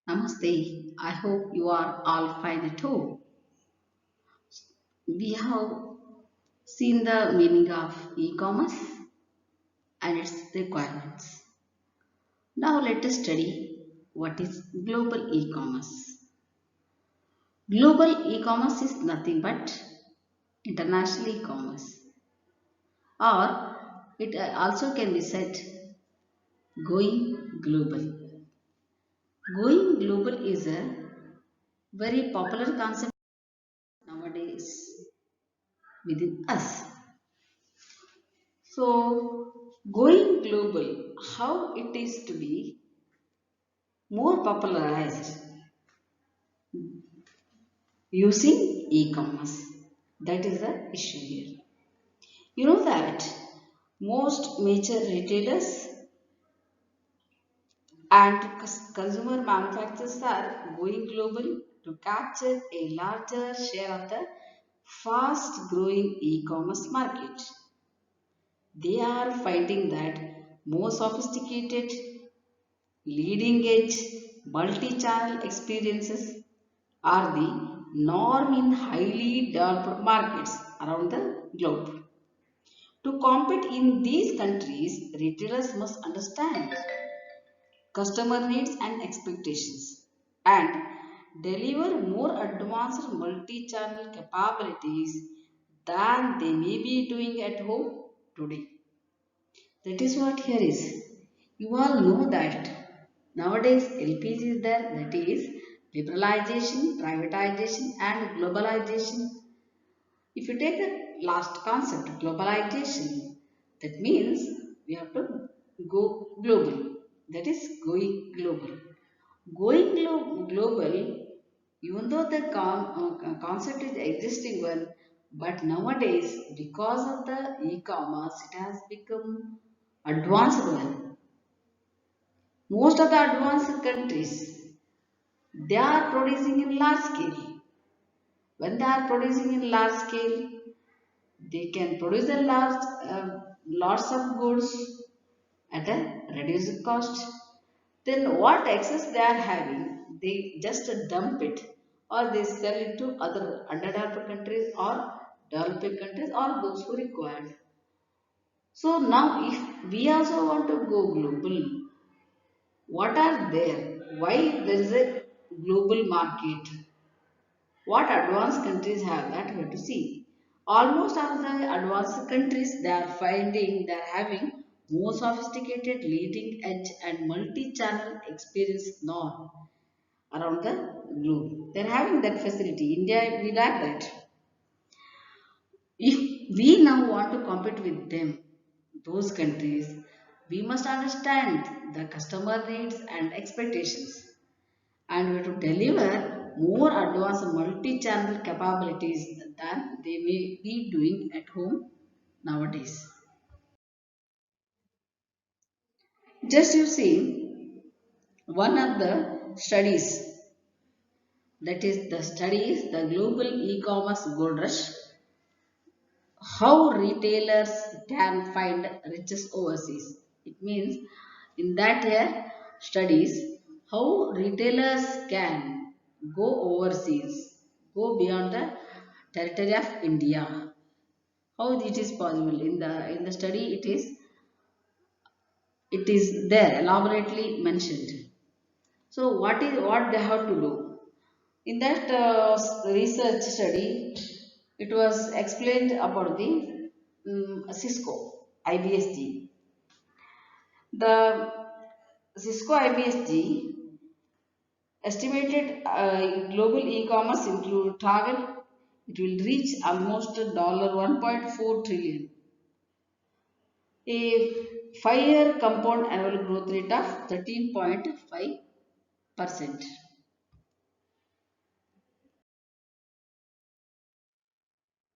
Namaste. I hope you are all fine at home. We have seen the meaning of e-commerce and its requirements. Now let us study what is global e-commerce. Global e-commerce is nothing but international e-commerce, or it also can be said going global. Going global is a very popular concept nowadays within us. So, going global, how it is to be more popularized using e-commerce. That is the issue here. You know that most major retailers and consumer manufacturers are going global to capture a larger share of the fast growing e-commerce market. They are finding that more sophisticated leading edge multi-channel experiences are the norm in highly developed markets around the globe. To compete in these countries, retailers must understand customer needs and expectations and deliver more advanced multi-channel capabilities than they may be doing at home today. That is what here is. You all know that nowadays LPG is there, that is liberalization, privatization, and globalization. If you take the last concept, globalization, that means we have to go global. That is going global. Going global, even though the concept is existing one, but nowadays because of the e-commerce, it has become advanced one. Most of the advanced countries, they are producing in large scale. When they are producing in large scale, they can produce a lots of goods at a reduced cost. Then what excess they are having, they just dump it or they sell it to other underdeveloped countries or developing countries or those who require. So now if we also want to go global, what are there? Why there is a global market? What advanced countries have that we have to see. Almost all the advanced countries they are finding they are having more sophisticated leading edge and multi-channel experience norm around the globe. They are having that facility. India we lack that. If we now want to compete with them, those countries, we must understand the customer needs and expectations and we have to deliver more advanced multi-channel capabilities than they may be doing at home nowadays. Just you see, one of the studies, that is the studies, the global e-commerce gold rush, how retailers can find riches overseas. It means in that year studies how retailers can go overseas, go beyond the territory of India. How it is possible in the study it is there elaborately mentioned. So what they have to do in that research study? It was explained about the Cisco IBSG. The Cisco IBSG estimated global e-commerce include target it will reach almost $1.4 trillion, a 5-year compound annual growth rate of 13.5%.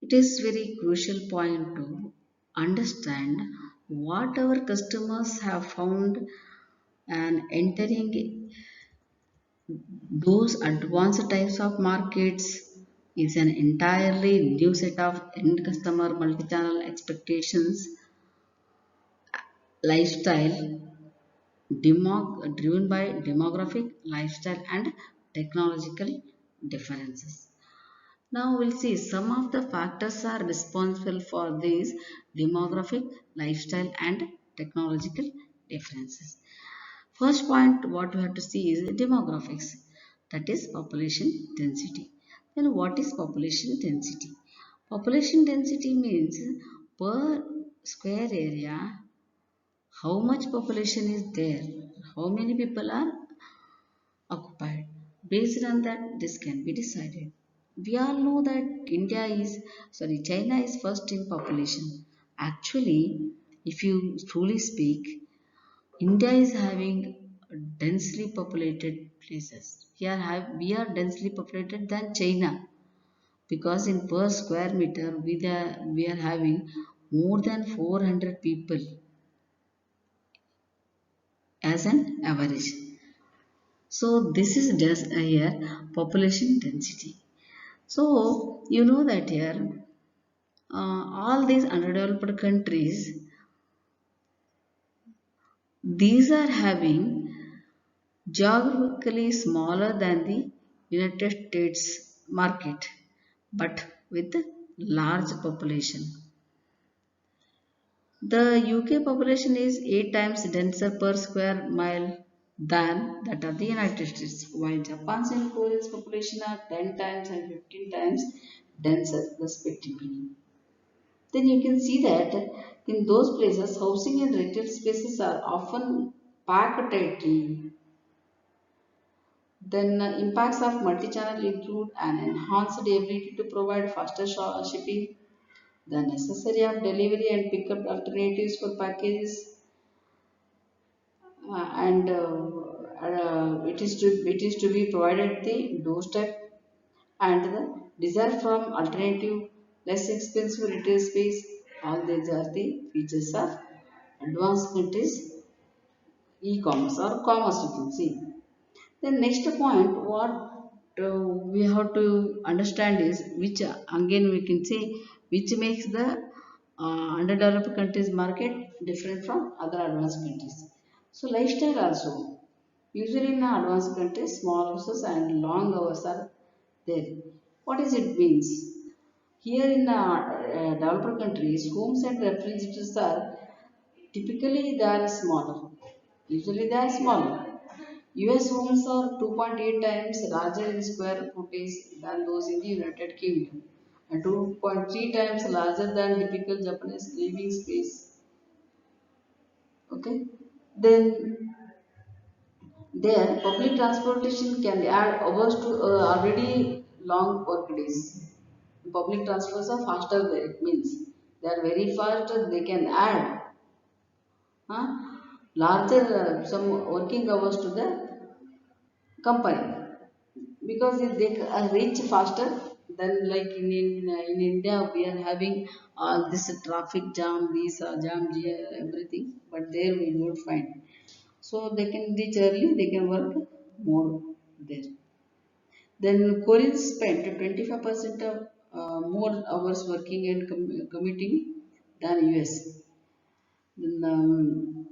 It is very crucial point to understand what our customers have found and entering those advanced types of markets is an entirely new set of end customer multi-channel expectations, lifestyle, driven by demographic, lifestyle, and technological differences. Now we'll see some of the factors are responsible for these demographic, lifestyle, and technological differences. First point what we have to see is demographics, that is population density. Then what is population density? Population density means per square area how much population is there, how many people are occupied. Based on that, this can be decided. We all know that China is first in population. Actually, if you truly speak, India is having densely populated places. We are densely populated than China because in per square meter we are having more than 400 people as an average. So this is just here population density. So you know that here all these underdeveloped countries, these are having geographically smaller than the United States market, but with large population. The UK population is 8 times denser per square mile than that of the United States, while Japan's and Korea's population are 10 times and 15 times denser respectively. Then you can see that in those places, housing and retail spaces are often packed tightly. Then impacts of multi-channel include an enhanced ability to provide faster shipping, the necessary of delivery and pickup alternatives for packages, and it is to be provided the doorstep, and the desire from alternative less expensive retail space. All these are the features of advanced countries e-commerce or commerce, you can see. The next point what we have to understand is which again we can say which makes the underdeveloped countries market different from other advanced countries. So lifestyle also. Usually in advanced countries, small houses and long hours are there. What does it means? Here in developed countries, homes and refrigerators are typically they are smaller. Usually they are smaller. US homes are 2.8 times larger in square footage than those in the United Kingdom and 2.3 times larger than typical Japanese living space. Okay. Then there public transportation can add hours to already long work days. Public transports are faster there, it means they are very fast, they can add larger some working hours to the company because if they reach faster than like in India we are having all this traffic jam, visa jam, everything, but there we don't find. So they can reach early, they can work more there. Then Koreans spent 25% of more hours working and commuting than US. Then,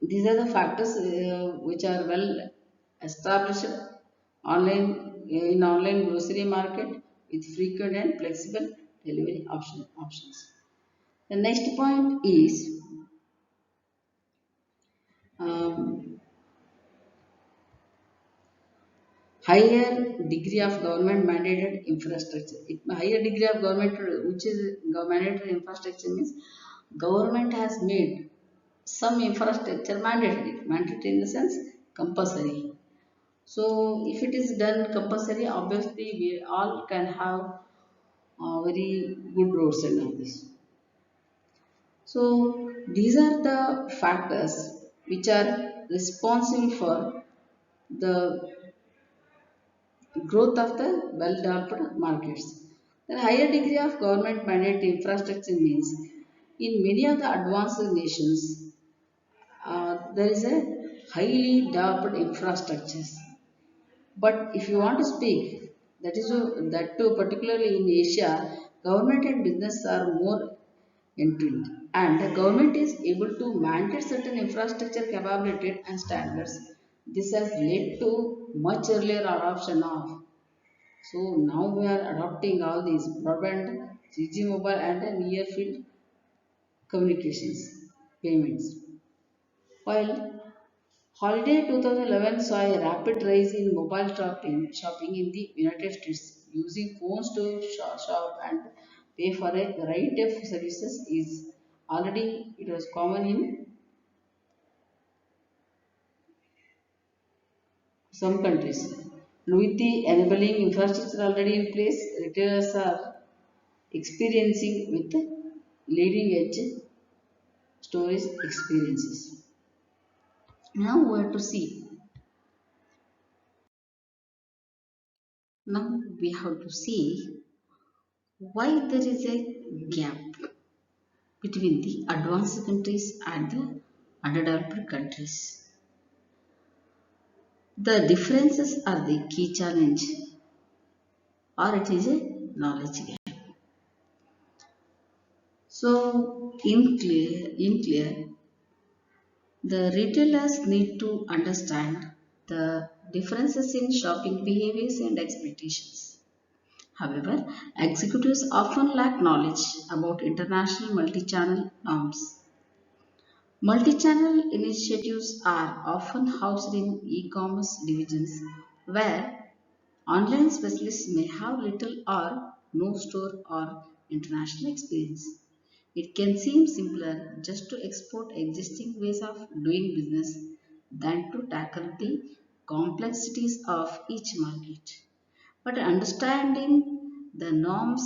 these are the factors which are well established online grocery market with frequent and flexible delivery options. The next point is um, higher degree of government mandated infrastructure. Higher degree of government, which is mandated infrastructure means government has made some infrastructure mandatory. Mandatory in the sense compulsory. So if it is done compulsory, obviously we all can have very good roads and all this. So these are the factors which are responsible for the growth of the well-developed markets. The higher degree of government mandate infrastructure means in many of the advanced nations, there is a highly developed infrastructures. But if you want to speak, that too particularly in Asia, government and business are more entrenched. and the government is able to mandate certain infrastructure capability and standards. This has led to much earlier adoption of. So now we are adopting all these broadband, 3G mobile and near field communications payments. While Holiday 2011 saw a rapid rise in mobile shopping in the United States. Using phones to shop and pay for a variety of services is already it was common in some countries. With the enabling infrastructure already in place, retailers are experiencing with leading edge storage experiences. Now we have to see. Now we have to see why there is a gap between the advanced countries and the underdeveloped countries. The differences are the key challenge, or it is a knowledge gap. So, in clear, the retailers need to understand the differences in shopping behaviors and expectations. However, executives often lack knowledge about international multi-channel norms. Multi-channel initiatives are often housed in e-commerce divisions where online specialists may have little or no store or international experience. It can seem simpler just to export existing ways of doing business than to tackle the complexities of each market. But understanding the norms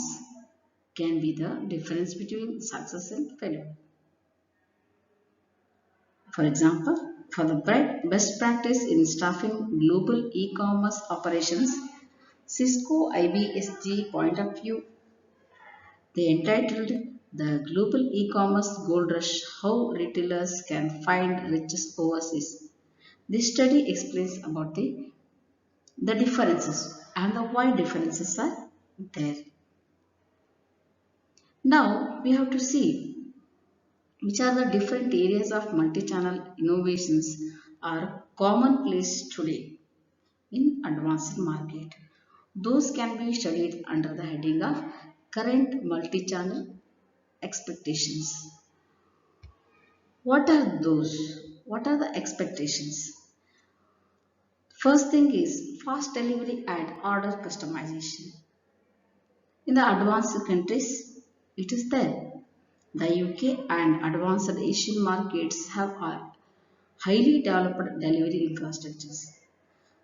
can be the difference between success and failure. For example, for the best practice in staffing global e-commerce operations, Cisco IBSG point of view, they entitled The Global E-commerce Gold Rush How Retailers Can Find Riches Overseas. This study explains about the differences and the why differences are there. Now we have to see which are the different areas of multi-channel innovations are commonplace today in advanced market. Those can be studied under the heading of current multi-channel expectations. What are those? What are the expectations? First thing is fast delivery and order customization. In the advanced countries, it is there. The UK and advanced Asian markets have highly developed delivery infrastructures.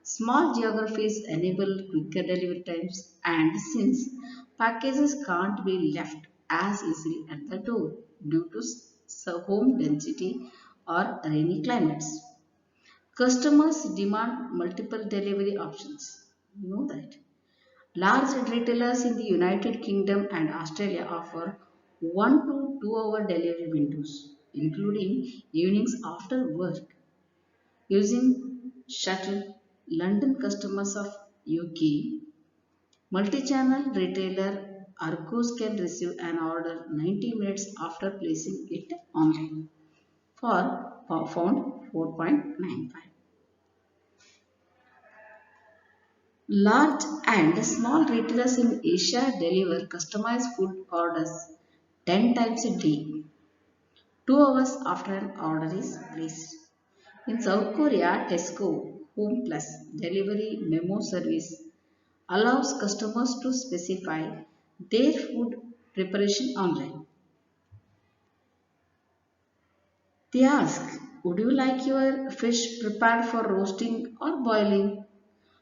Small geographies enable quicker delivery times, and since packages can't be left as easily at the door due to home density or rainy climates, customers demand multiple delivery options. You know that. Large retailers in the United Kingdom and Australia offer 1 to 2 hour delivery windows, including evenings after work. Using shuttle, London customers of UK multi-channel retailer Argos can receive an order 90 minutes after placing it online for pound 4.95. Large and small retailers in Asia deliver customized food orders 10 times a day, 2 hours after an order is placed. In South Korea, Tesco Home Plus delivery memo service allows customers to specify their food preparation online. They ask, would you like your fish prepared for roasting or boiling?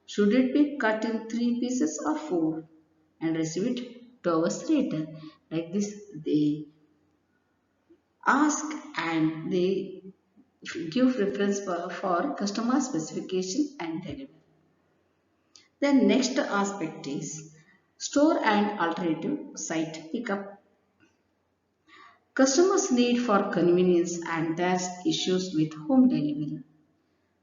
Should it be cut in 3 pieces or 4? And receive it 2 hours later. Like this, they ask and they give reference for customer specification and delivery. The next aspect is store and alternative site pickup. Customers need for convenience and there's issues with home delivery.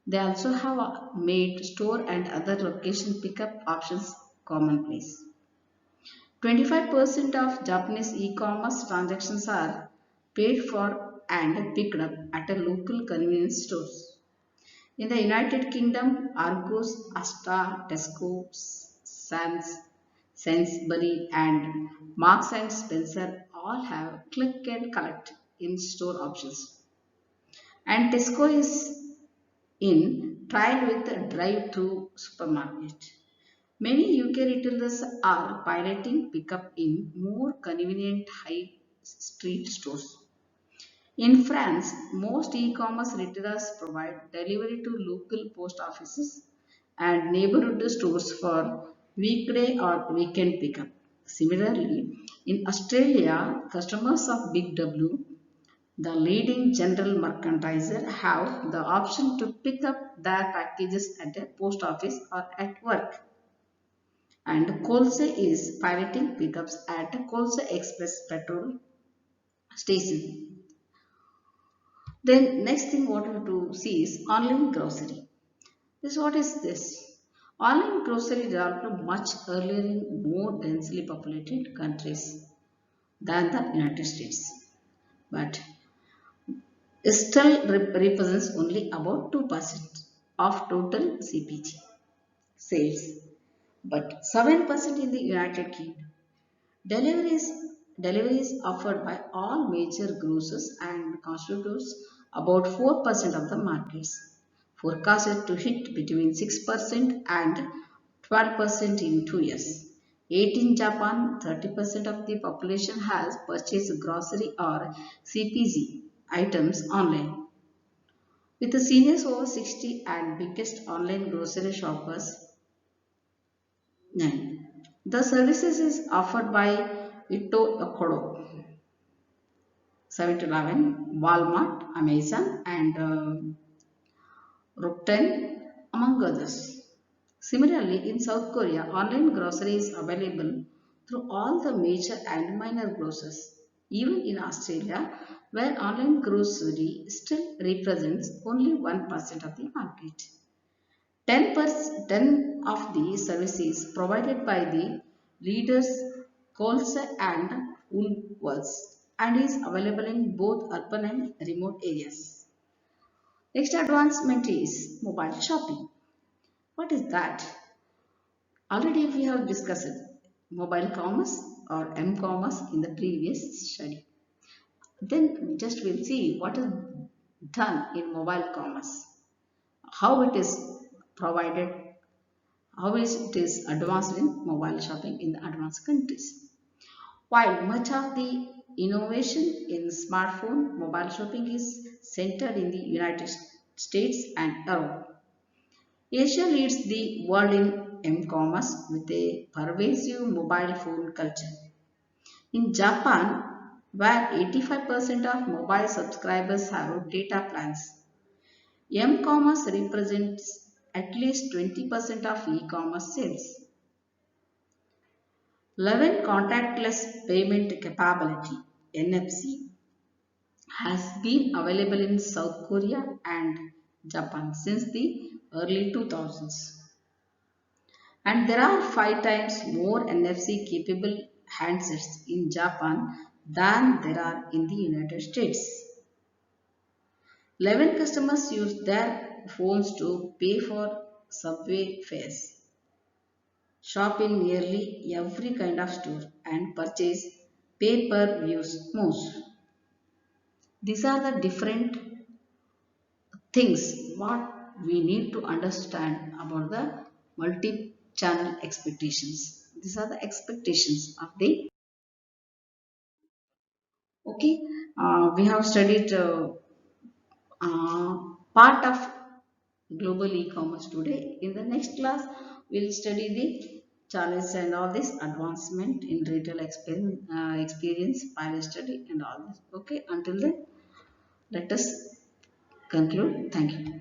They also have made store and other location pickup options commonplace. 25% of Japanese e-commerce transactions are paid for and picked up at a local convenience stores. In the United Kingdom, Argos, Asda, Tesco, Sainsbury, and Marks and Spencer all have click and collect in-store options. And Tesco is in trial with a drive-through supermarket. Many UK retailers are piloting pickup in more convenient high street stores. In France, most e-commerce retailers provide delivery to local post offices and neighborhood stores for weekday or weekend pickup. Similarly, in Australia, customers of Big W, the leading general merchandiser, have the option to pick up their packages at a post office or at work. And Colse is piloting pickups at Colse Express petrol station. Then next thing what we have to see is online grocery. What is this? Online grocery developed much earlier in more densely populated countries than the United States, but still represents only about 2% of total CPG sales, but 7% in the United Kingdom. Deliveries, deliveries offered by all major grocers and constitutes about 4% of the markets, forecasted to hit between 6% and 12% in 2 years. 8 in Japan, 30% of the population has purchased grocery or CPG items online. With the seniors over 60 and biggest online grocery shoppers, 9. The services is offered by Ito Yokoro, 7-Eleven, Walmart, Amazon, and Rakuten, among others. Similarly, in South Korea, online grocery is available through all the major and minor grocers. Even in Australia, where online grocery still represents only 1% of the market. 10% of the services provided by the leaders Coles and Woolworths and is available in both urban and remote areas. Next advancement is mobile shopping. What is that? Already we have discussed mobile commerce or m-commerce in the previous study. Then just we'll see what is done in mobile commerce, how it is provided, how is it is advanced in mobile shopping in the advanced countries. While much of the innovation in smartphone mobile shopping is centered in the United States and Europe, Asia leads the world in m-commerce with a pervasive mobile phone culture. In Japan, where 85% of mobile subscribers have data plans, m-commerce represents at least 20% of e-commerce sales. 11. Contactless payment capability NFC has been available in South Korea and Japan since the early 2000s. And there are 5 times more NFC capable handsets in Japan than there are in the United States. 11 customers use their phones to pay for subway fares, shop in nearly every kind of store, and purchase pay-per-views most. These are the different things what we need to understand about the multi-channel expectations. These are the expectations of the okay. We have studied part of global e-commerce today. In the next class, we'll study the challenges and all this advancement in retail experience, pilot study, and all this. Okay, until then, let us conclude. Thank you.